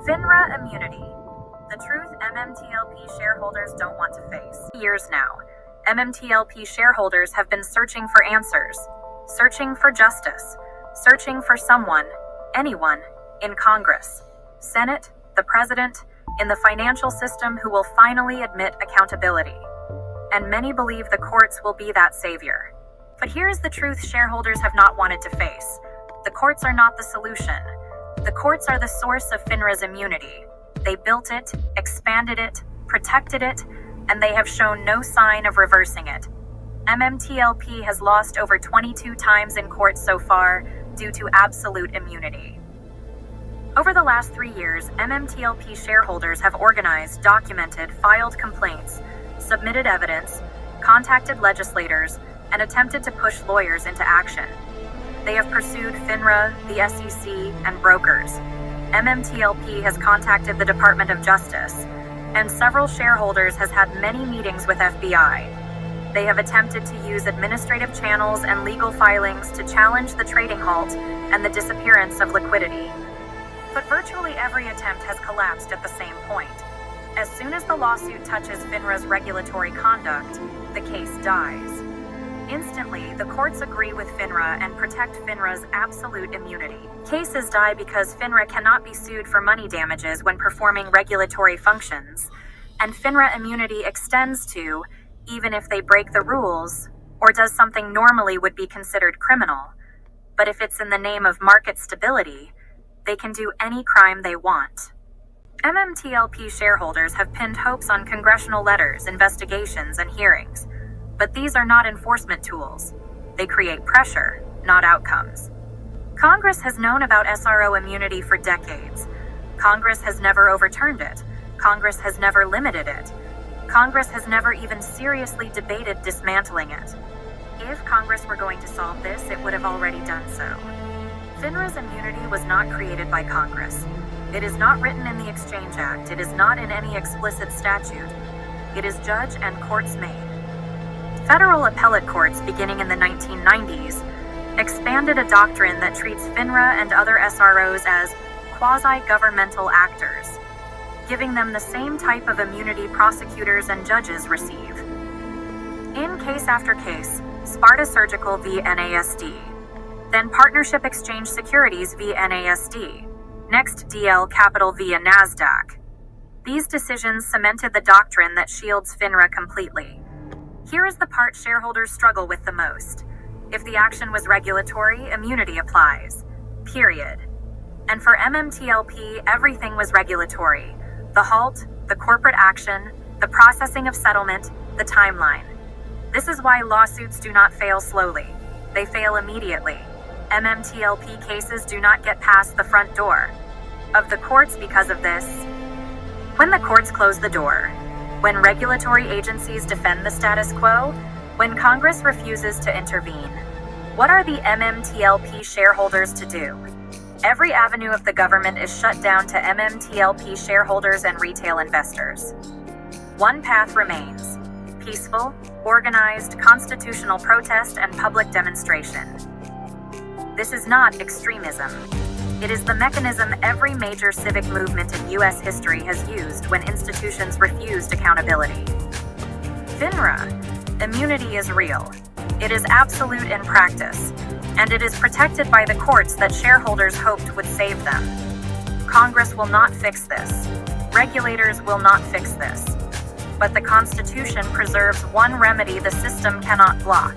FINRA immunity. The truth MMTLP shareholders don't want to face. Years now, MMTLP shareholders have been searching for answers, searching for justice, searching for someone, anyone, in Congress, Senate, the President, in the financial system who will finally admit accountability. And many believe the courts will be that savior. But here's the truth shareholders have not wanted to face. The courts are not the solution. The courts are the source of FINRA's immunity. They built it, expanded it, protected it, and they have shown no sign of reversing it. MMTLP has lost over 22 times in court so far due to absolute immunity. Over the last 3 years, MMTLP shareholders have organized, documented, filed complaints, submitted evidence, contacted legislators, and attempted to push lawyers into action. They have pursued FINRA, the SEC, and brokers. MMTLP has contacted the Department of Justice, and several shareholders has had many meetings with FBI. They have attempted to use administrative channels and legal filings to challenge the trading halt and the disappearance of liquidity. But virtually every attempt has collapsed at the same point. As soon as the lawsuit touches FINRA's regulatory conduct, the case dies. Instantly, the courts agree with FINRA and protect FINRA's absolute immunity. Cases die because FINRA cannot be sued for money damages when performing regulatory functions, and FINRA immunity extends to, even if they break the rules, or does something normally would be considered criminal. But if it's in the name of market stability, they can do any crime they want. MMTLP shareholders have pinned hopes on congressional letters, investigations, and hearings. But these are not enforcement tools. They create pressure, not outcomes. Congress has known about SRO immunity for decades. Congress has never overturned it. Congress has never limited it. Congress has never even seriously debated dismantling it. If Congress were going to solve this, it would have already done so. FINRA's immunity was not created by Congress. It is not written in the Exchange Act. It is not in any explicit statute. It is judge and courts made. Federal appellate courts, beginning in the 1990s, expanded a doctrine that treats FINRA and other SROs as quasi-governmental actors, giving them the same type of immunity prosecutors and judges receive. In case after case, Sparta Surgical v. NASD, then Partnership Exchange Securities v. NASD, next DL Capital via NASDAQ. These decisions cemented the doctrine that shields FINRA completely. Here is the part shareholders struggle with the most. If the action was regulatory, immunity applies. Period. And for MMTLP, everything was regulatory. The halt, the corporate action, the processing of settlement, the timeline. This is why lawsuits do not fail slowly. They fail immediately. MMTLP cases do not get past the front door of the courts because of this. When the courts close the door, when regulatory agencies defend the status quo, when Congress refuses to intervene, what are the MMTLP shareholders to do? Every avenue of the government is shut down to MMTLP shareholders and retail investors. One path remains: peaceful, organized, constitutional protest and public demonstration. This is not extremism. It is the mechanism every major civic movement in U.S. history has used when institutions refused accountability. FINRA, immunity is real. It is absolute in practice, and it is protected by the courts that shareholders hoped would save them. Congress will not fix this. Regulators will not fix this. But the Constitution preserves one remedy the system cannot block: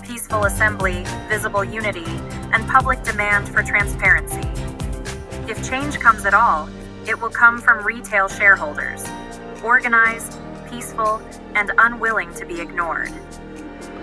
peaceful assembly, visible unity, and public demand for transparency. If change comes at all, it will come from retail shareholders, organized, peaceful, and unwilling to be ignored.